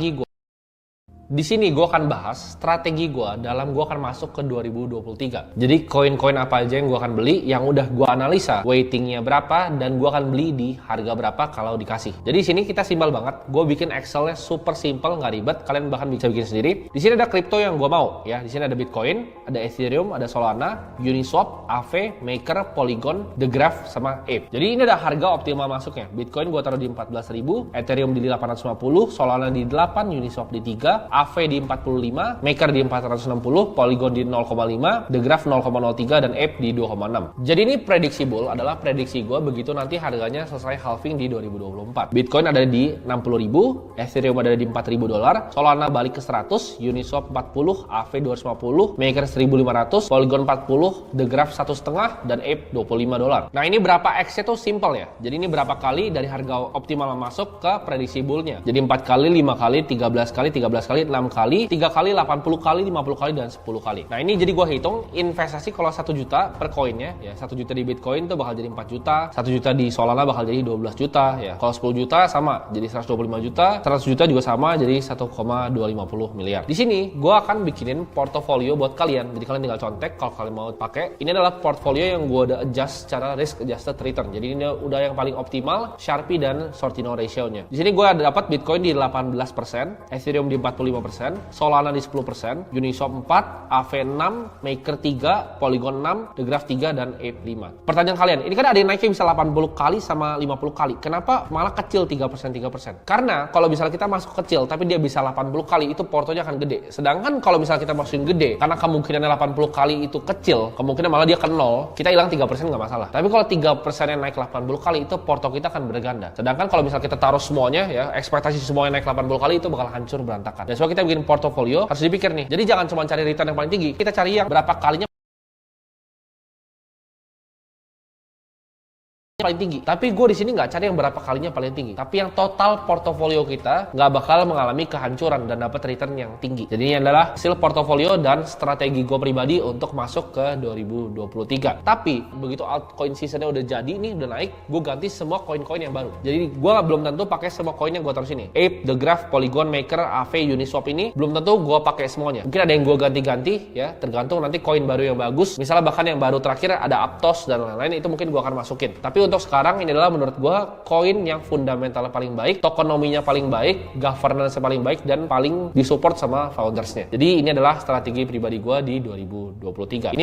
gue. Di sini gue akan bahas strategi gue dalam gue akan masuk ke 2023. Jadi koin-koin apa aja yang gue akan beli, yang udah gue analisa weightingnya berapa, dan gue akan beli di harga berapa kalau dikasih. Jadi di sini kita simpel banget. Gue bikin Excelnya super simple, nggak ribet. Kalian bahkan bisa bikin sendiri. Di sini ada kripto yang gue mau, ya. Di sini ada Bitcoin, ada Ethereum, ada Solana, Uniswap, Aave, Maker, Polygon, The Graph, sama Ape. Jadi ini ada harga optimal masuknya. Bitcoin gue taruh di 14.000, Ethereum di 850, Solana di 8, Uniswap di 3, Aave di 45, Maker di 460, Polygon di 0,5, The Graph 0,03, dan Ape di 2,6. Jadi ini prediksi bull adalah prediksi gue begitu nanti harganya selesai halving di 2024. Bitcoin ada di 60.000, Ethereum ada di 4.000 dolar, Solana balik ke 100, Uniswap 40, Aave 250, Maker 1.500, Polygon 40, The Graph 1,5, dan Ape 25 dolar. Nah ini berapa X-nya tuh simple ya. Jadi ini berapa kali dari harga optimal masuk ke prediksi bullnya. Jadi 4 kali, 5 kali, 13 kali, 13 kali, 6 kali, 3 kali, 80 kali, 50 kali, dan 10 kali. Nah ini jadi gue hitung investasi kalau 1 juta per koinnya, ya 1 juta di Bitcoin tuh bakal jadi 4 juta, 1 juta di Solana bakal jadi 12 juta, ya. Kalau 10 juta sama, jadi 125 juta, 100 juta juga sama, jadi 1,250 miliar. Di sini gue akan bikinin portofolio buat kalian, jadi kalian tinggal contek kalau kalian mau pakai. Ini adalah portfolio yang gue udah adjust secara risk adjusted return. Jadi ini udah yang paling optimal, Sharpe dan Sortino ratio-nya. Di sini gue dapat Bitcoin di 18%, Ethereum di 45%, Solana di 10%, Uniswap 4, Aave 6, Maker 3, Polygon 6, The Graph 3, dan Ape 5. Pertanyaan kalian, ini kan ada yang naiknya bisa 80 kali sama 50 kali. Kenapa malah kecil 3%? Karena kalau misalnya kita masuk kecil tapi dia bisa 80 kali, itu portonya akan gede. Sedangkan kalau misalnya kita masukin gede, karena kemungkinannya 80 kali itu kecil, kemungkinan malah dia ke 0, kita hilang 3% nggak masalah. Tapi kalau 3% yang naik 80 kali, itu porto kita akan berganda. Sedangkan kalau misalnya kita taruh semuanya, ya ekspektasi semuanya naik 80 kali, itu bakal hancur berantakan. Dan so kita bikin portofolio harus dipikir nih. Jadi jangan cuma cari return yang paling tinggi, kita cari yang berapa kalinya paling tinggi. Tapi gue di sini nggak cari yang berapa kalinya paling tinggi, tapi yang total portofolio kita nggak bakal mengalami kehancuran dan dapat return yang tinggi. Jadi ini adalah hasil portofolio dan strategi gue pribadi untuk masuk ke 2023. Tapi begitu altcoin seasonnya udah jadi, nih udah naik, gue ganti semua koin-koin yang baru. Jadi gue belum tentu pakai semua koin yang gue taruh sini. Ape, The Graph, Polygon, Maker, Aave, Uniswap ini belum tentu gue pakai semuanya. Mungkin ada yang gue ganti-ganti, ya tergantung nanti koin baru yang bagus. Misalnya bahkan yang baru terakhir ada Aptos dan lain-lain, itu mungkin gue akan masukin. Tapi untuk sekarang ini adalah menurut gue koin yang fundamentalnya paling baik, tokenominya paling baik, governance paling baik, dan paling disupport sama foundersnya. Jadi ini adalah strategi pribadi gue di 2023. Ini